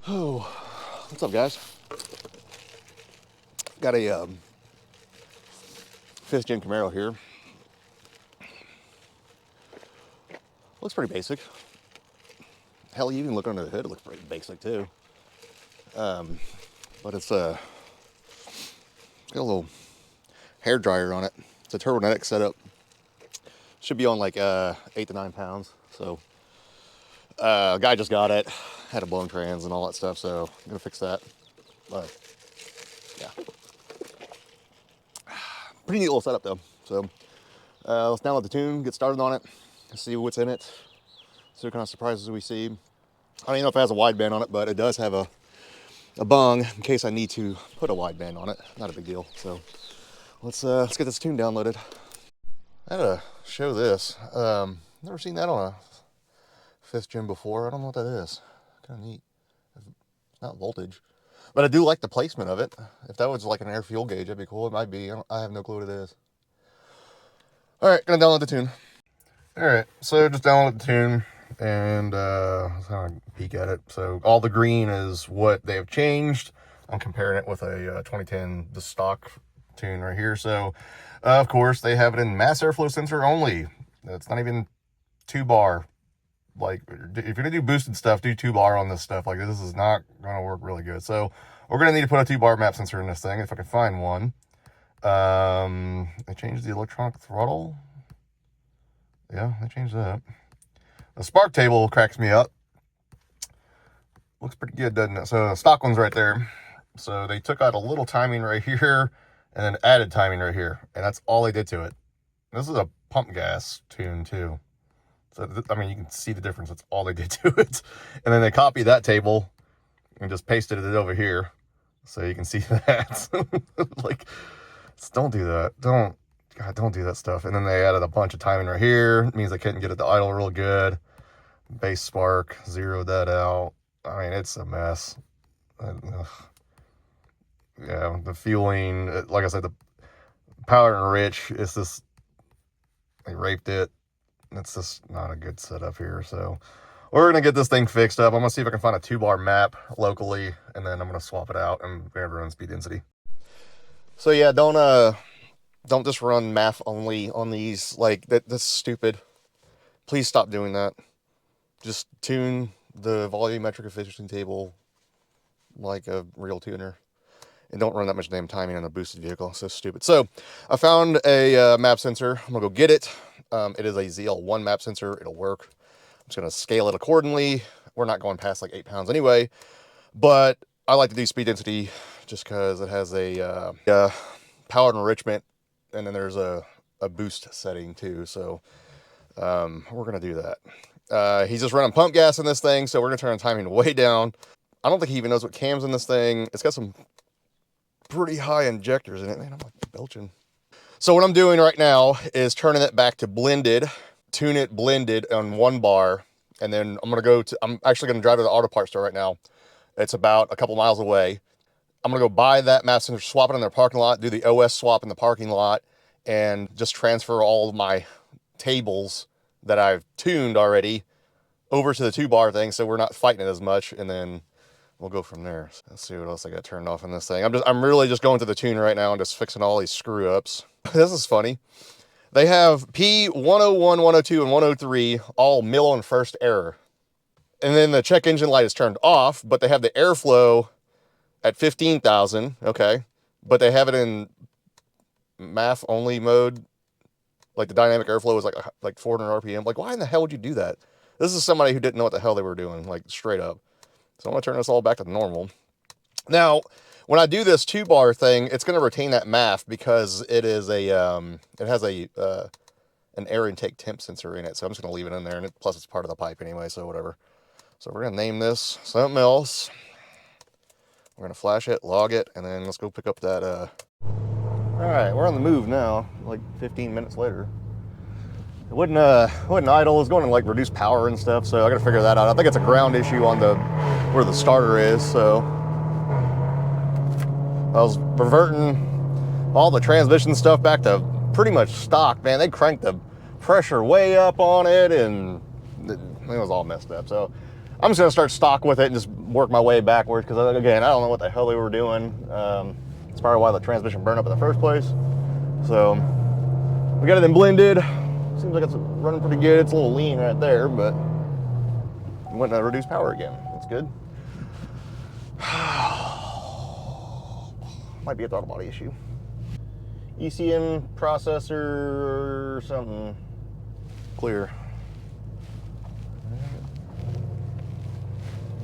Oh, what's up, guys? Got a 5th gen Camaro here. Looks pretty basic. Hell, you even look under the hood, it looks pretty basic too. But it's got a little hair dryer on it. It's a Turbonetics setup. Should be on like 8 to 9 pounds. So, guy just got it. Had a blown trans and all that stuff, so I'm gonna fix that. But yeah, pretty neat little setup though. So let's download the tune, get started on it, see what's in it, see what kind of surprises we see. I don't even know if it has a wideband on it, but it does have a bung in case I need to put a wideband on it. Not a big deal. So let's get this tune downloaded. I had to show this. Never seen that on a 5th gen before. I don't know what that is. Kind of neat. It's not voltage, but I do like the placement of it. If that was like an air fuel gauge, that'd be cool. It might be. I have no clue what it is. All right, gonna download the tune. All right, so just download the tune and let's kind of peek at it. So all the green is what they have changed. I'm comparing it with a 2010, the stock tune right here. So of course they have it in mass airflow sensor only. It's not even 2-bar. Like, if you're gonna do boosted stuff, do 2-bar on this stuff. Like, this is not gonna work really good. So we're gonna need to put a 2-bar map sensor in this thing if I can find one. They changed the electronic throttle. Yeah, they changed that. The spark table cracks me up. Looks pretty good, doesn't it? So the stock one's right there. So they took out a little timing right here and then added timing right here, and that's all they did to it. This is a pump gas tune too. So, I mean, you can see the difference. That's all they did to it. And then they copied that table and just pasted it over here. So you can see that. Like, don't do that. God, don't do that stuff. And then they added a bunch of timing right here. It means they couldn't get it to idle real good. Base spark, zeroed that out. I mean, it's a mess. Yeah, the fueling, like I said, the power enrich, it's just, they raped it. It's just not a good setup here. So we're going to get this thing fixed up. I'm going to see if I can find a 2-bar map locally, and then I'm going to swap it out and we're going to run speed density. So yeah, don't just run MAF only on these. Like, that's stupid. Please stop doing that. Just tune the volumetric efficiency table like a real tuner. And don't run that much damn timing on a boosted vehicle. So stupid. So I found a map sensor. I'm going to go get it. It is a ZL1 map sensor. It'll work. I'm just going to scale it accordingly. We're not going past like 8 pounds anyway. But I like to do speed density just because it has a power enrichment. And then there's a boost setting too. So we're going to do that. He's just running pump gas in this thing. So we're going to turn the timing way down. I don't think he even knows what cam's in this thing. It's got some pretty high injectors in it. Man, I'm like belching. So what I'm doing right now is turning it back to blended, tune it blended on 1 bar. And then I'm actually going to drive to the auto parts store right now. It's about a couple miles away. I'm going to go buy that map sensor, swap it in their parking lot, do the OS swap in the parking lot, and just transfer all of my tables that I've tuned already over to the 2-bar thing. So we're not fighting it as much. And then we'll go from there. So let's see what else I got turned off in this thing. I'm really just going to the tune right now and just fixing all these screw ups. This is funny. They have P101, 102, and 103 all mill and first error. And then the check engine light is turned off, but they have the airflow at 15,000. Okay. But they have it in MAF only mode. Like the dynamic airflow is like 400 RPM. Like, why in the hell would you do that? This is somebody who didn't know what the hell they were doing, like straight up. So I'm going to turn this all back to normal. Now, when I do this 2-bar thing, it's going to retain that MAF because it is a, it has an air intake temp sensor in it. So I'm just going to leave it in there. And plus it's part of the pipe anyway, so whatever. So we're going to name this something else. We're going to flash it, log it, and then let's go pick up that, All right, we're on the move now, like 15 minutes later. It wouldn't idle. It was going to like reduce power and stuff, so I got to figure that out. I think it's a ground issue on where the starter is. So I was reverting all the transmission stuff back to pretty much stock. Man, they cranked the pressure way up on it, and it was all messed up. So I'm just gonna start stock with it and just work my way backwards, because again, I don't know what the hell they were doing. It's probably why the transmission burned up in the first place. So we got it then blended. Seems like it's running pretty good. It's a little lean right there, but it went to reduce power again. That's good. Might be a throttle body issue. ECM processor or something. Clear.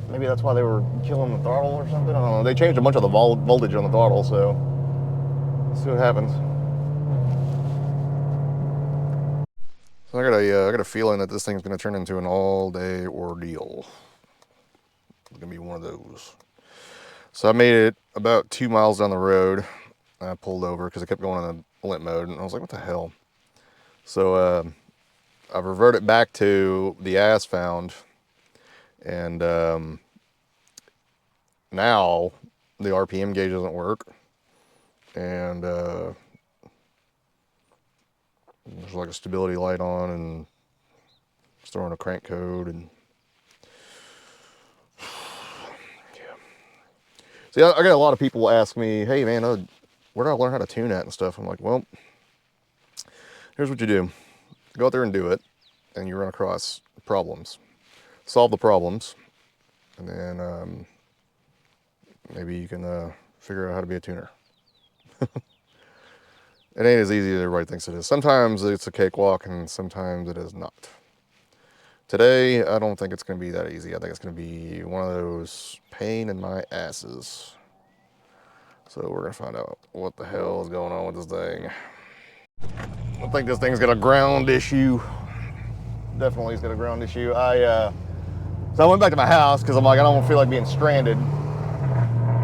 Maybe that's why they were killing the throttle or something. I don't know. They changed a bunch of the voltage on the throttle, so let's see what happens. So I got a feeling that this thing's gonna turn into an all-day ordeal. It's gonna be one of those. So I made it about 2 miles down the road. I pulled over because I kept going in a limp mode, and I was like, what the hell? So I reverted back to the as found, and now the RPM gauge doesn't work, and there's like a stability light on, and it's throwing a crank code, and yeah. See, I got a lot of people ask me, hey man, where do I learn how to tune at and stuff? I'm like, well, here's what you do. Go out there and do it, and you run across problems. Solve the problems, and then maybe you can figure out how to be a tuner. It ain't as easy as everybody thinks it is. Sometimes it's a cakewalk, and sometimes it is not. Today, I don't think it's going to be that easy. I think it's going to be one of those pain in my asses. So we're going to find out what the hell is going on with this thing. I think this thing's got a ground issue. Definitely it's got a ground issue. So I went back to my house because I'm like, I don't feel like being stranded.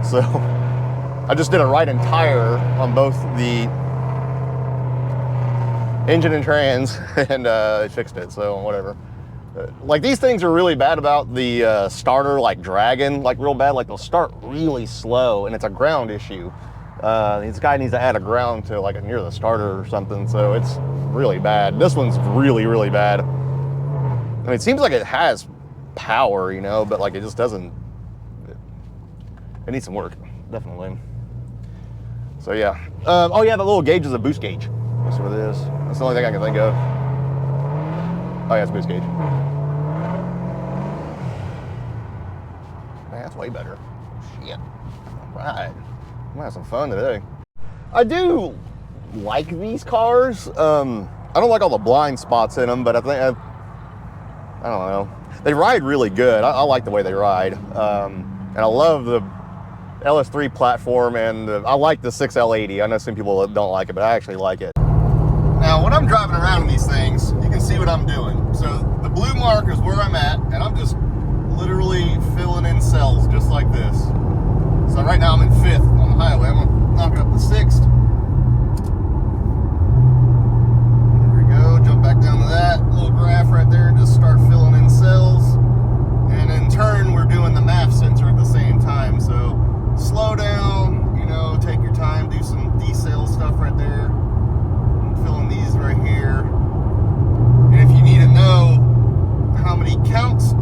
So I just did a right and tire on both the engine and trans, and it fixed it, so whatever. Like, these things are really bad about the starter, like dragging, like real bad. Like, they'll start really slow, and it's a ground issue. This guy needs to add a ground to like near the starter or something, so it's really bad. This one's really, really bad. I mean, it seems like it has power, you know, but like it just doesn't. It needs some work, definitely. So yeah. Oh yeah, the little gauge is a boost gauge. That's what it is. That's the only thing I can think of. Oh yeah, it's a boost gauge. Man, that's way better. Shit. All right. I'm gonna have some fun today. I do like these cars. I don't like all the blind spots in them, but I think I don't know. They ride really good. I like the way they ride, and I love the LS3 platform, and I like the 6L80. I know some people don't like it, but I actually like it. Now, when I'm driving around in these things, you can see what I'm doing. So the blue mark is where I'm at, and I'm just literally filling in cells just like this. So right now I'm in 5th on the highway. I'm gonna knock it up to 6th. There we go, jump back down to that little graph right there and just start filling in cells. And in turn, we're doing the MAF sensor at the same time. So slow down, you know, take your time, do some decel stuff right there. I'm filling these right here. And if you need to know how many counts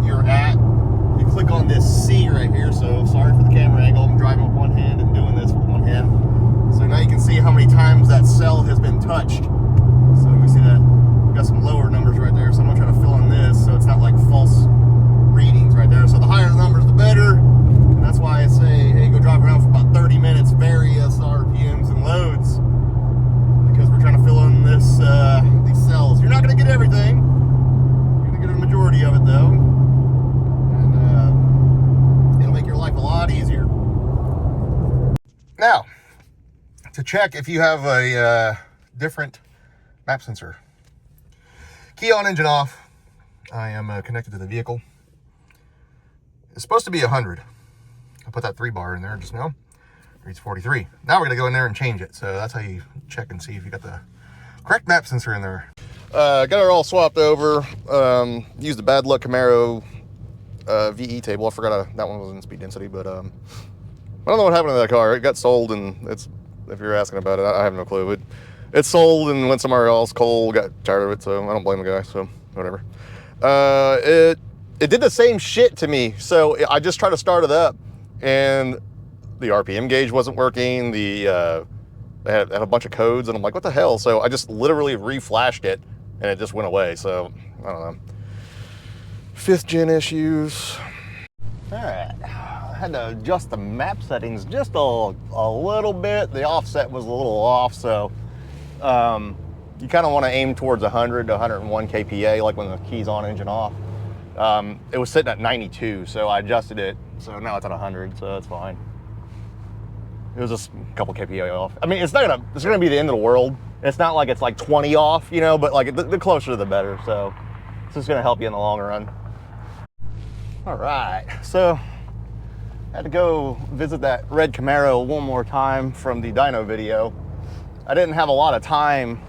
you're at, you click on this C right here. So sorry for the camera angle. I'm driving with one hand and doing this with one hand. So now you can see how many times that cell has been touched. So we see that we got some lower numbers right there. So I'm gonna try to fill in this so it's not like false readings right there. So the higher the numbers, the better. And that's why I say, hey, go drive around for about 30 minutes, various RPMs and loads, because we're trying to fill in this these cells. You're not gonna get everything. You're gonna get a majority of it though. Life a lot easier. Now, to check if you have a different map sensor. Key on, engine off. I am connected to the vehicle. It's supposed to be 100. I put that 3 bar in there just now. It reads 43. Now we're gonna go in there and change it. So that's how you check and see if you got the correct map sensor in there. Got it all swapped over. Used the bad luck Camaro VE table. I forgot that one was in speed density, but I don't know what happened to that car. It got sold, and it's, if you're asking about it, I have no clue. It's sold and went somewhere else. Cole got tired of it, so I don't blame the guy, so whatever. It it did the same shit to me. So I just tried to start it up, and the RPM gauge wasn't working. They had a bunch of codes, and I'm like, what the hell? So I just literally reflashed it, and it just went away. So I don't know. 5th gen issues. All right, I had to adjust the map settings just a little bit. The offset was a little off, so you kind of want to aim towards 100 to 101 kPa, like when the key's on, engine off. It was sitting at 92, so I adjusted it, so now it's at 100, so that's fine. It was just a couple kPa off. I mean, it's gonna be the end of the world. It's not like it's like 20 off, you know, but like the closer the better. So it's just gonna help you in the long run. All right, so I had to go visit that red Camaro one more time from the dyno video. I didn't have a lot of time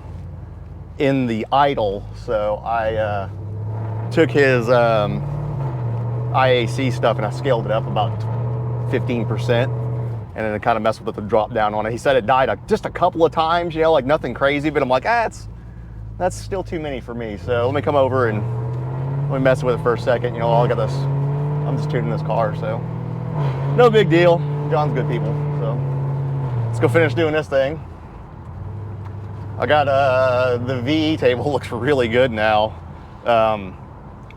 in the idle, so I took his IAC stuff and I scaled it up about 15%. And then it kind of messed with the drop down on it. He said it died just a couple of times, you know, like nothing crazy, but I'm like, that's still too many for me. So let me come over and let me mess with it for a second. You know, I got this, I'm just tuning this car, so no big deal. John's good people, so let's go finish doing this thing. I got the VE table looks really good now.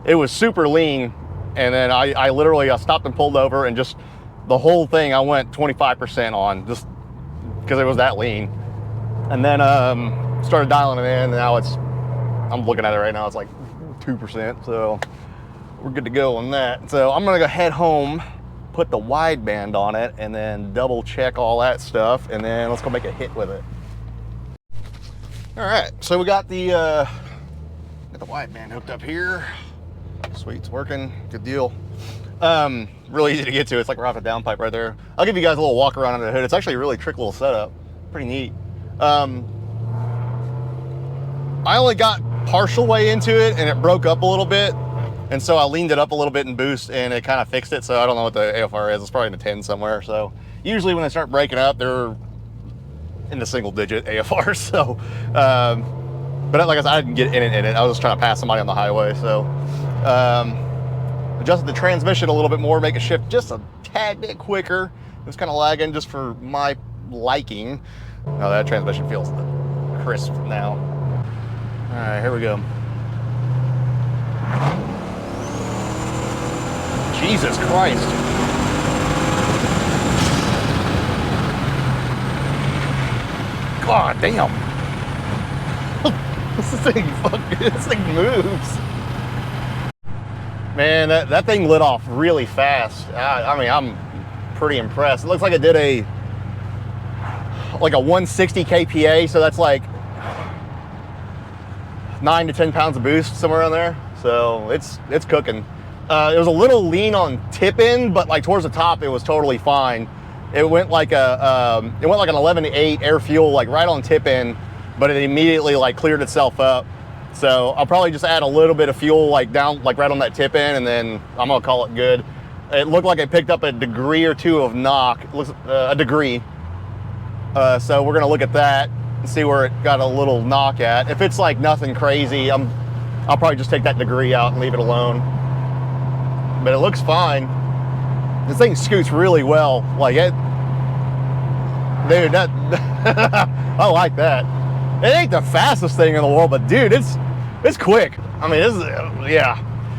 It was super lean, and then I literally stopped and pulled over and just the whole thing I went 25% on, just because it was that lean. And then started dialing it in, and now I'm looking at it right now, it's like 2%, so we're good to go on that. So I'm gonna go head home, put the wideband on it, and then double check all that stuff, and then let's go make a hit with it. All right, so we got the wideband hooked up here. Sweet, it's working, good deal. Really easy to get to. It's like right off the downpipe right there. I'll give you guys a little walk around under the hood. It's actually a really trick little setup. Pretty neat. I only got partial way into it and it broke up a little bit. And so I leaned it up a little bit in boost and it kind of fixed it. So I don't know what the AFR is. It's probably in the 10 somewhere. So usually when they start breaking up, they're in the single digit AFR. So, but like I said, I didn't get in it. I was just trying to pass somebody on the highway. So, adjusted the transmission a little bit more, make it shift just a tad bit quicker. It was kind of lagging just for my liking. Now that transmission feels crisp now. All right, here we go. Jesus Christ. God damn. This thing moves. Man, that thing lit off really fast. I mean, I'm pretty impressed. It looks like it did a 160 kPa, so that's like 9 to 10 pounds of boost, somewhere around there. So it's cooking. It was a little lean on tip in, but like towards the top, it was totally fine. It went like an 11 to 8 air fuel, like right on tip in, but it immediately like cleared itself up. So I'll probably just add a little bit of fuel like down, like right on that tip in, and then I'm gonna call it good. It looked like it picked up a degree or two of knock, a degree. So we're gonna look at that and see where it got a little knock at. If it's like nothing crazy, I'll probably just take that degree out and leave it alone. But it looks fine. This thing scoots really well. Like it, dude, that, I like that. It ain't the fastest thing in the world, but dude, it's quick. I mean, this is, yeah.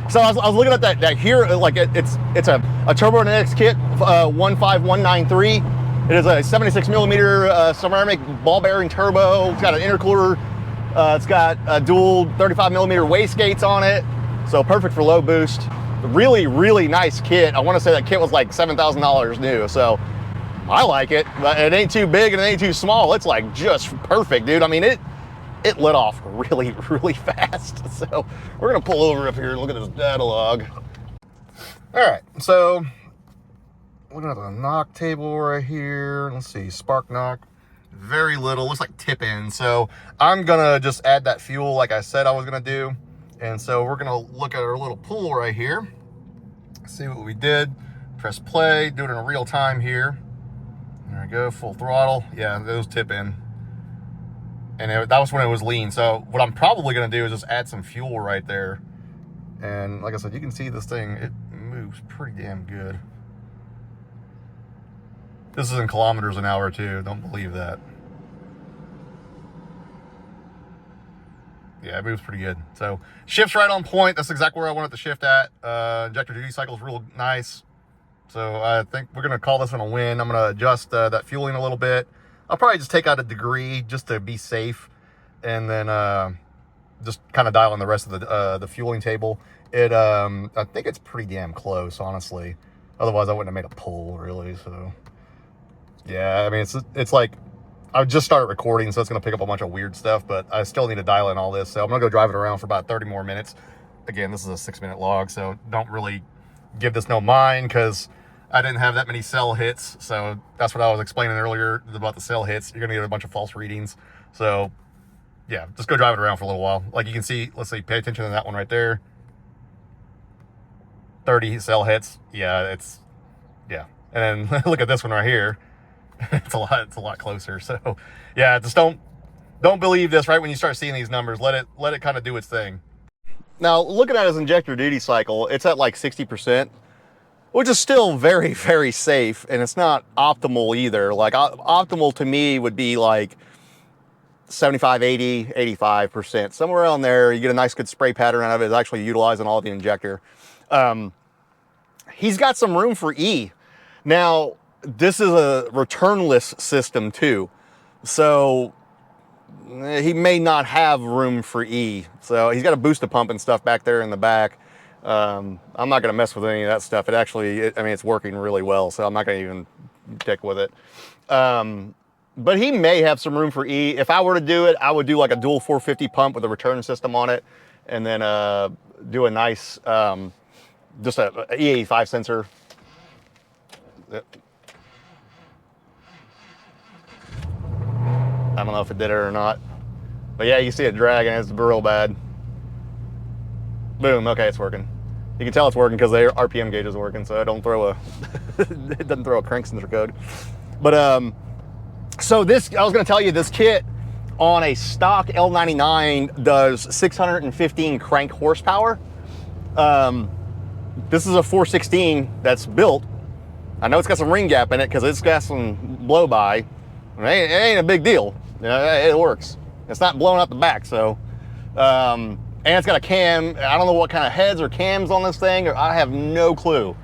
So I was looking at that here, like it's a Turbonetics kit, 15193. It is a 76 millimeter ceramic ball bearing turbo. It's got an intercooler. It's got a dual 35 millimeter wastegates on it. So perfect for low boost. Really, really nice kit. I want to say that kit was like $7,000 new. So I like it, but it ain't too big and it ain't too small. It's like just perfect, dude. I mean, it lit off really, really fast. So we're gonna pull over up here and look at this data log. All right, so looking at the knock table right here. Let's see, spark knock, very little, looks like tip in. So I'm gonna just add that fuel like I said I was gonna do. And so we're gonna look at our little pool right here, see what we did. Press play, do it in real time here. There we go, full throttle. Yeah, those tip in. And that was when it was lean. So what I'm probably gonna do is just add some fuel right there And like I said, you can see this thing, it moves pretty damn good. This is in kilometers an hour too, don't believe that. Yeah, it moves pretty good. So shifts right on point. That's exactly where I want it to shift at. Injector duty cycle is real nice. So I think we're gonna call this one a win. I'm gonna adjust that fueling a little bit. I'll probably just take out a degree just to be safe, and then just kind of dial in the rest of the fueling table. I think it's pretty damn close, honestly. Otherwise, I wouldn't have made a pull, really. So yeah, I mean, it's like I just started recording, so it's going to pick up a bunch of weird stuff, but I still need to dial in all this. So I'm going to go drive it around for about 30 more minutes. Again, this is a 6-minute log, so don't really give this no mind, because I didn't have that many cell hits. So that's what I was explaining earlier about the cell hits. You're going to get a bunch of false readings. So yeah, just go drive it around for a little while. Like you can see, let's see, pay attention to that one right there. 30 cell hits. Yeah, yeah. And then look at this one right here. It's a lot closer. So yeah, just don't believe this right when you start seeing these numbers. Let it kind of do its thing. Now, looking at his injector duty cycle, it's at like 60%, which is still very, very safe, and it's not optimal either. Like optimal to me would be like 75, 80, 85%, somewhere around there. You get a nice good spray pattern out of it. It's actually utilizing all the injector. He's got some room for E. Now, this is a returnless system too, so he may not have room for E. So he's got a booster pump and stuff back there in the back. I'm not gonna mess with any of that stuff. I mean, it's working really well, so I'm not gonna even dick with it. But he may have some room for E. If I were to do it, I would do like a dual 450 pump with a return system on it, and then do a nice, just a E85 sensor. I don't know if it did it or not, but yeah, you see it dragging. It's real bad. Boom. Okay, it's working. You can tell it's working because the RPM gauge is working, so I don't throw a it doesn't throw a crank sensor code. But so this, I was going to tell you, this kit on a stock L99 does 615 crank horsepower. This is a 416 that's built. I know it's got some ring gap in it because it's got some blow by. It ain't a big deal. You know, it works. It's not blowing up the back. So, and it's got a cam. I don't know what kind of heads or cams on this thing. I have no clue.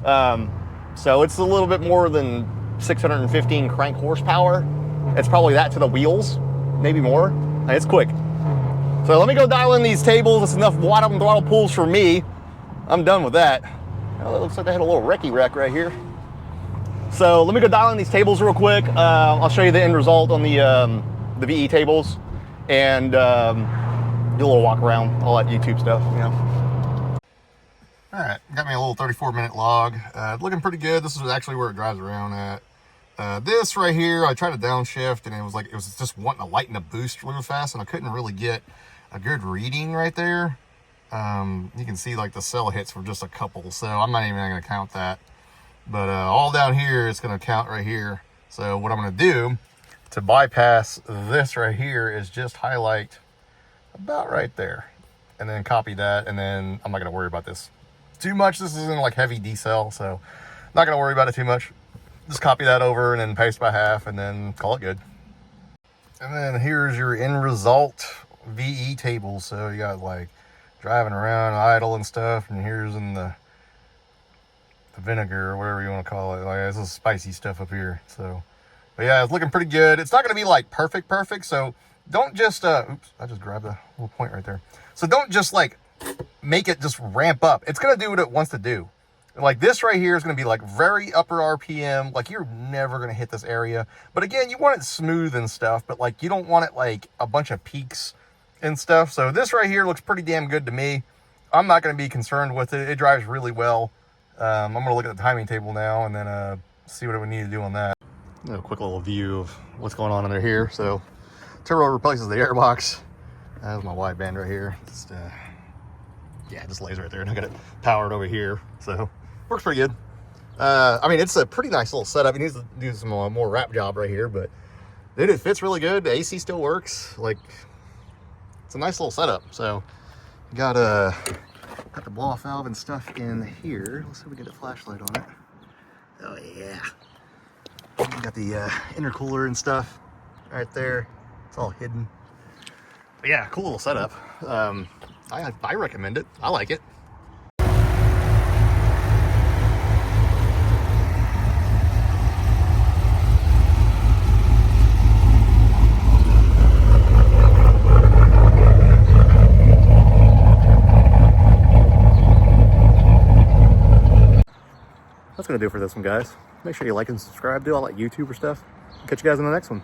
So it's a little bit more than 615 crank horsepower. It's probably that to the wheels, maybe more. It's quick. So let me go dial in these tables. It's enough bottom throttle pulls for me. I'm done with that. Oh, it looks like they had a little wrecky wreck right here. So let me go dial in these tables real quick. I'll show you the end result on the VE tables, and do a little walk around, all that YouTube stuff, you know. All right, got me a little 34-minute log. Looking pretty good. This is actually where it drives around at. This right here, I tried to downshift, and it was just wanting to lighten the boost really fast, and I couldn't really get a good reading right there. You can see like the cell hits were just a couple, so I'm not even going to count that. But all down here, it's going to count right here. So what I'm going to do to bypass this right here is just highlight about right there, and then copy that, and then I'm not going to worry about this too much. This isn't like heavy decel, so not going to worry about it too much. Just copy that over and then paste by half, and then call it good. And then here's your end result VE table. So you got like driving around idle and stuff, and here's in the vinegar or whatever you want to call it. Like, this is spicy stuff up here. So, but yeah, it's looking pretty good. It's not going to be like perfect, so don't just oops, I just grabbed a little point right there. So don't just like make it just ramp up. It's going to do what it wants to do. Like this right here is going to be like very upper RPM. Like you're never going to hit this area. But again, you want it smooth and stuff, but like you don't want it like a bunch of peaks and stuff. So this right here looks pretty damn good to me. I'm not going to be concerned with it. It drives really well. I'm going to look at the timing table now and then see what we need to do on that. A quick little view of what's going on under here. So turbo replaces the airbox. That's my wideband right here. Just yeah, just lays right there, and I got it powered over here, so works pretty good. I mean, it's a pretty nice little setup. It needs to do some more wrap job right here, but dude, it fits really good. The AC still works. Like, it's a nice little setup. So got Got the blow-off valve and stuff in here. Let's see if we get a flashlight on it. Oh yeah. Got the intercooler and stuff right there. It's all hidden. But yeah, cool little setup. I recommend it. I like it. That's gonna do it for this one, guys. Make sure you like and subscribe, do all that YouTuber stuff. Catch you guys in the next one.